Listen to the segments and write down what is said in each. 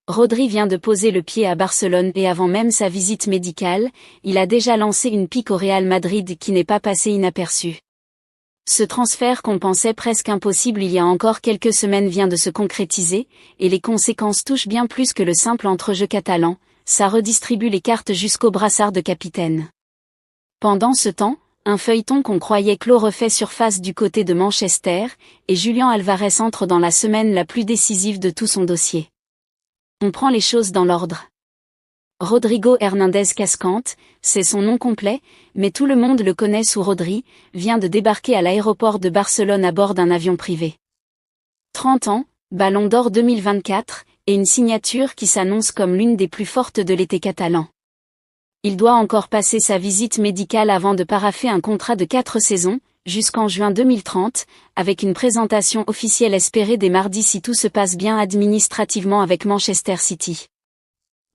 Rodri vient de poser le pied à Barcelone et avant même sa visite médicale, il a déjà lancé une pique au Real Madrid qui n'est pas passée inaperçue. Ce transfert qu'on pensait presque impossible il y a encore quelques semaines vient de se concrétiser, et les conséquences touchent bien plus que le simple entrejeu catalan, ça redistribue les cartes jusqu'au brassard de capitaine. Pendant ce temps, un feuilleton qu'on croyait clos refait surface du côté de Manchester, et Julián Álvarez entre dans la semaine la plus décisive de tout son dossier. On prend les choses dans l'ordre. Rodrigo Hernández Cascante, c'est son nom complet, mais tout le monde le connaît sous Rodri, vient de débarquer à l'aéroport de Barcelone à bord d'un avion privé. 30 ans, Ballon d'Or 2024, et une signature qui s'annonce comme l'une des plus fortes de l'été catalan. Il doit encore passer sa visite médicale avant de paraffer un contrat de 4 saisons, jusqu'en juin 2030, avec une présentation officielle espérée dès mardi si tout se passe bien administrativement avec Manchester City.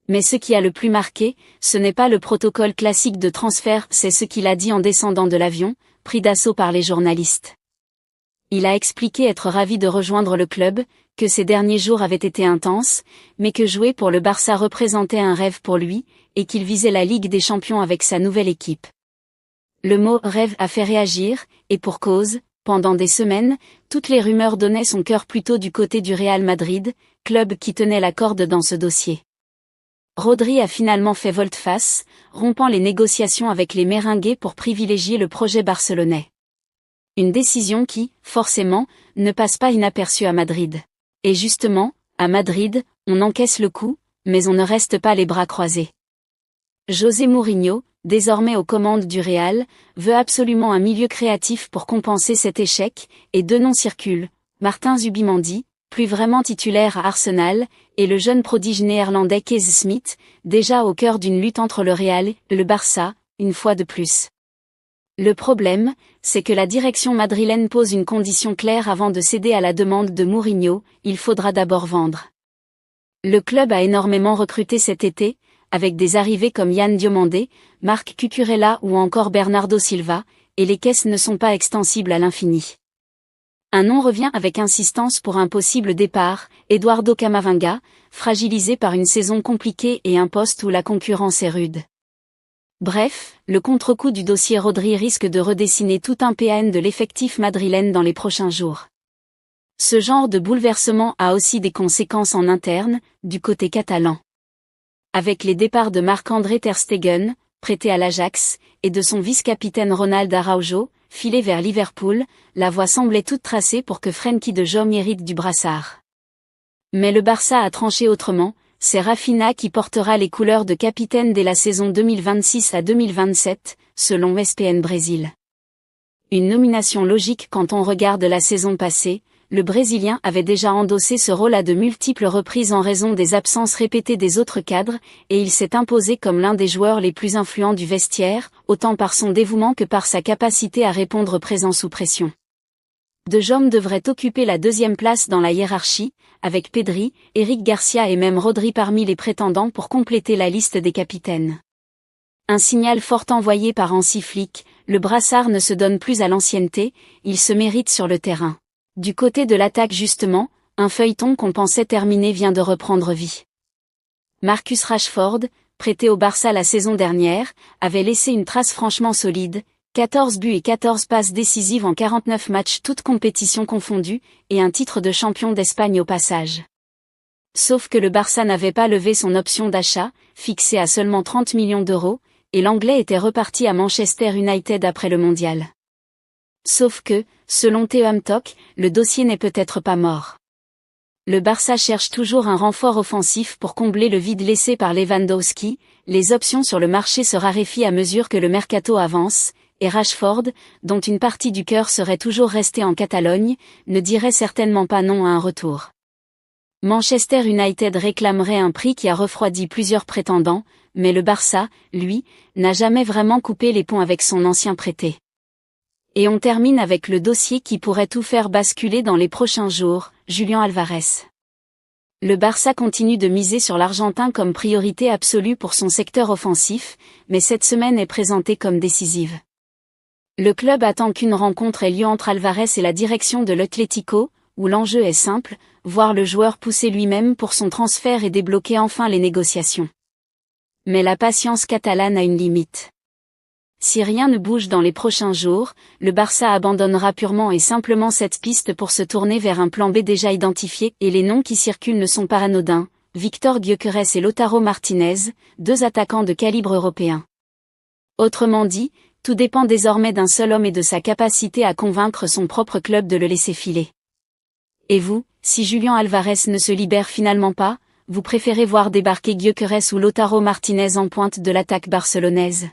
Mais ce qui a le plus marqué, ce n'est pas le protocole classique de transfert, c'est ce qu'il a dit en descendant de l'avion, pris d'assaut par les journalistes. Il a expliqué être ravi de rejoindre le club, que ces derniers jours avaient été intenses, mais que jouer pour le Barça représentait un rêve pour lui, et qu'il visait la Ligue des Champions avec sa nouvelle équipe. Le mot « rêve » a fait réagir, et pour cause, pendant des semaines, toutes les rumeurs donnaient son cœur plutôt du côté du Real Madrid, club qui tenait la corde dans ce dossier. Rodri a finalement fait volte-face, rompant les négociations avec les Merengues pour privilégier le projet barcelonais. Une décision qui, forcément, ne passe pas inaperçue à Madrid. Et justement, à Madrid, on encaisse le coup, mais on ne reste pas les bras croisés. José Mourinho, désormais aux commandes du Real, veut absolument un milieu créatif pour compenser cet échec, et deux noms circulent, Martin Zubimendi, plus vraiment titulaire à Arsenal, et le jeune prodige néerlandais Kees Smith, déjà au cœur d'une lutte entre le Real et le Barça, une fois de plus. Le problème, c'est que la direction madrilène pose une condition claire avant de céder à la demande de Mourinho, il faudra d'abord vendre. Le club a énormément recruté cet été, avec des arrivées comme Yann Diomandé, Marc Cucurella ou encore Bernardo Silva, et les caisses ne sont pas extensibles à l'infini. Un nom revient avec insistance pour un possible départ, Eduardo Camavinga, fragilisé par une saison compliquée et un poste où la concurrence est rude. Bref, le contre-coup du dossier Rodri risque de redessiner tout un PAN de l'effectif madrilène dans les prochains jours. Ce genre de bouleversement a aussi des conséquences en interne, du côté catalan. Avec les départs de Marc-André ter Stegen, prêté à l'Ajax, et de son vice-capitaine Ronald Araujo, filé vers Liverpool, la voie semblait toute tracée pour que Frenkie de Jong hérite du brassard. Mais le Barça a tranché autrement, c'est Rafinha qui portera les couleurs de capitaine dès la saison 2026 à 2027, selon ESPN Brésil. Une nomination logique quand on regarde la saison passée, le Brésilien avait déjà endossé ce rôle à de multiples reprises en raison des absences répétées des autres cadres, et il s'est imposé comme l'un des joueurs les plus influents du vestiaire, autant par son dévouement que par sa capacité à répondre présent sous pression. De Jong devrait occuper la deuxième place dans la hiérarchie, avec Pedri, Eric Garcia et même Rodri parmi les prétendants pour compléter la liste des capitaines. Un signal fort envoyé par Hansi Flick, le brassard ne se donne plus à l'ancienneté, il se mérite sur le terrain. Du côté de l'attaque justement, un feuilleton qu'on pensait terminé vient de reprendre vie. Marcus Rashford, prêté au Barça la saison dernière, avait laissé une trace franchement solide, 14 buts et 14 passes décisives en 49 matchs toutes compétitions confondues, et un titre de champion d'Espagne au passage. Sauf que le Barça n'avait pas levé son option d'achat, fixée à seulement 30 millions d'euros, et l'Anglais était reparti à Manchester United après le mondial. Sauf que, selon Theo Tok, le dossier n'est peut-être pas mort. Le Barça cherche toujours un renfort offensif pour combler le vide laissé par Lewandowski, les options sur le marché se raréfient à mesure que le mercato avance, et Rashford, dont une partie du cœur serait toujours restée en Catalogne, ne dirait certainement pas non à un retour. Manchester United réclamerait un prix qui a refroidi plusieurs prétendants, mais le Barça, lui, n'a jamais vraiment coupé les ponts avec son ancien prêté. Et on termine avec le dossier qui pourrait tout faire basculer dans les prochains jours, Julián Álvarez. Le Barça continue de miser sur l'Argentin comme priorité absolue pour son secteur offensif, mais cette semaine est présentée comme décisive. Le club attend qu'une rencontre ait lieu entre Álvarez et la direction de l'Atlético, où l'enjeu est simple, voir le joueur pousser lui-même pour son transfert et débloquer enfin les négociations. Mais la patience catalane a une limite. Si rien ne bouge dans les prochains jours, le Barça abandonnera purement et simplement cette piste pour se tourner vers un plan B déjà identifié, et les noms qui circulent ne sont pas anodins, Víctor Gyökeres et Lautaro Martinez, deux attaquants de calibre européen. Autrement dit, tout dépend désormais d'un seul homme et de sa capacité à convaincre son propre club de le laisser filer. Et vous, si Julián Álvarez ne se libère finalement pas, vous préférez voir débarquer Gyökeres ou Lautaro Martinez en pointe de l'attaque barcelonaise?